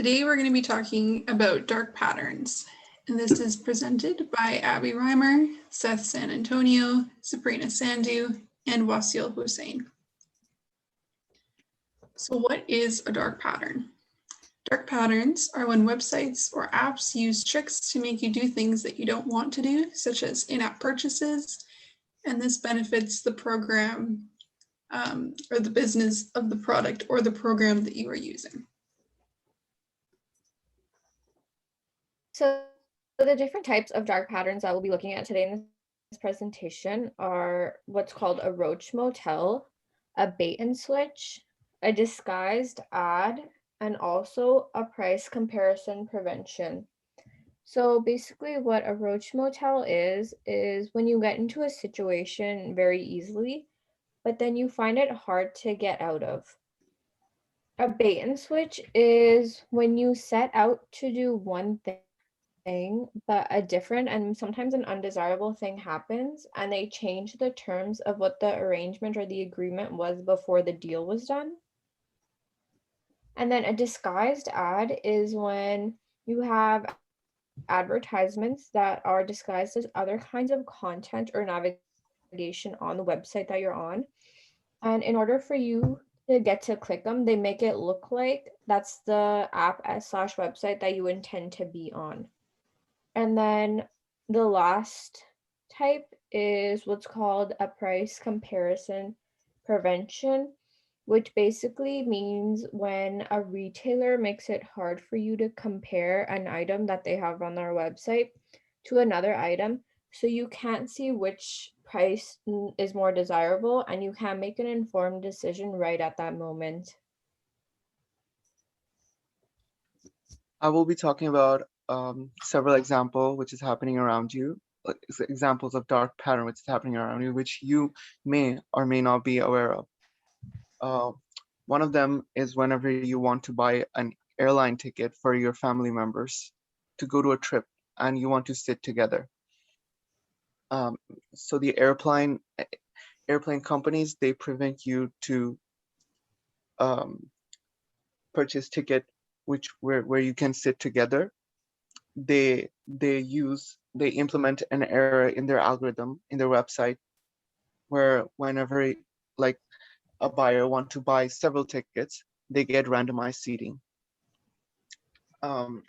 Today we're going to be talking about dark patterns, and this is presented by Abby Reimer, Seth San Antonio, Sabrina Sandhu, and Wasil Hussein. So what is a dark pattern? Dark patterns are when websites or apps use tricks to make you do things that you don't want to do, such as in-app purchases, and this benefits the program or the business of the product or the program that you are using. So the different types of dark patterns that we'll be looking at today in this presentation are what's called a roach motel, a bait and switch, a disguised ad, and also a price comparison prevention. So basically what a roach motel is when you get into a situation very easily, but then you find it hard to get out of. A bait and switch is when you set out to do one thing, but a different and sometimes an undesirable thing happens, and they change the terms of what the arrangement or the agreement was before the deal was done. And then a disguised ad is when you have advertisements that are disguised as other kinds of content or navigation on the website that you're on. And in order for you to get to click them, they make it look like that's the app / website that you intend to be on. And then the last type is what's called a price comparison prevention, which basically means when a retailer makes it hard for you to compare an item that they have on their website to another item, so you can't see which price is more desirable and you can make an informed decision right at that moment. I will be talking about several examples which is happening around you, examples of dark pattern which is happening around you, which you may or may not be aware of. One of them is whenever you want to buy an airline ticket for your family members to go to a trip and you want to sit together. So the airplane companies, they prevent you to purchase ticket where you can sit together. They implement an error in their algorithm in their website where whenever like a buyer want to buy several tickets, they get randomized seating. And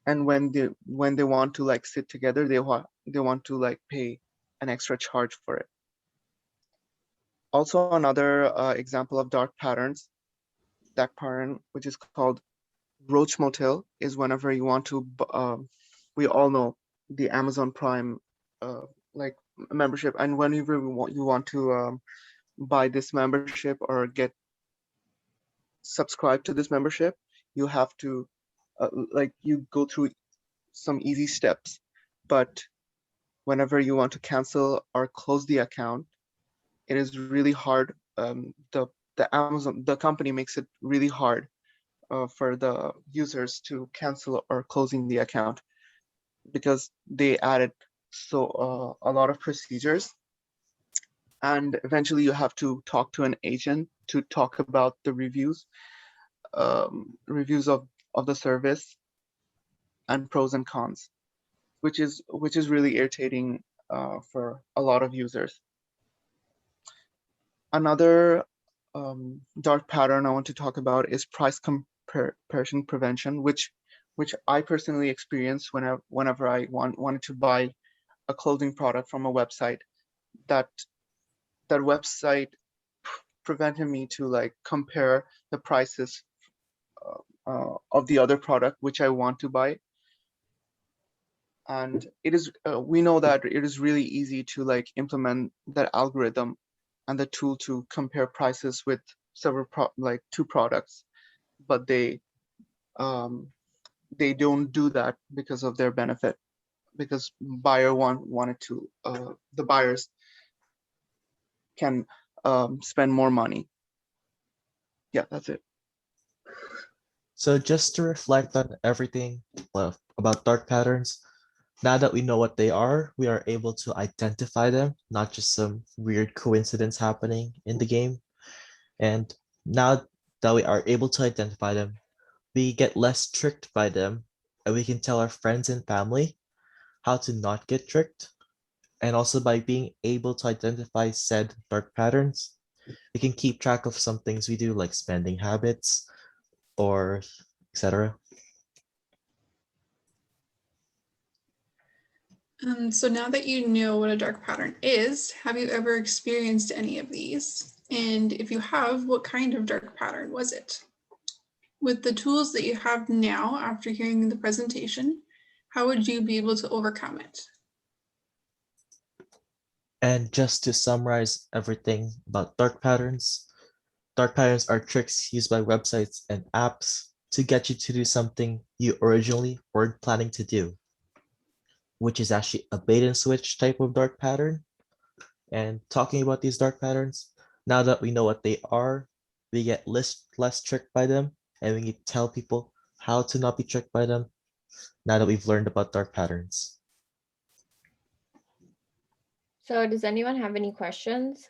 when they want to like sit together, they want to like pay an extra charge for it. Also, another example of dark pattern, which is called roach motel, is whenever you want to, we all know the Amazon Prime like membership, and whenever you want to buy this membership or get subscribed to this membership, you have to like you go through some easy steps, but whenever you want to cancel or close the account, it is really hard. The company makes it really hard for the users to cancel or closing the account because they added a lot of procedures, and eventually you have to talk to an agent to talk about the reviews of the service and pros and cons, which is really irritating for a lot of users. Another dark pattern I want to talk about is price comparison prevention, which I personally experienced whenever I wanted to buy a clothing product from a website. That website prevented me to like compare the prices of the other product which I want to buy. And it is we know that it is really easy to like implement that algorithm and the tool to compare prices with several two products, but they don't do that because of their benefit, because the buyers can spend more money. Yeah, that's it. So just to reflect on everything about dark patterns, now that we know what they are, we are able to identify them, not just some weird coincidence happening in the game. And now that we are able to identify them, we get less tricked by them, and we can tell our friends and family how to not get tricked. And also by being able to identify said dark patterns, we can keep track of some things we do, like spending habits or etc. So now that you know what a dark pattern is, have you ever experienced any of these? And if you have, what kind of dark pattern was it? With the tools that you have now after hearing the presentation, how would you be able to overcome it? And just to summarize everything about dark patterns are tricks used by websites and apps to get you to do something you originally weren't planning to do, which is actually a bait and switch type of dark pattern. And talking about these dark patterns, now that we know what they are, we get less tricked by them, and we can tell people how to not be tricked by them now that we've learned about dark patterns. So does anyone have any questions?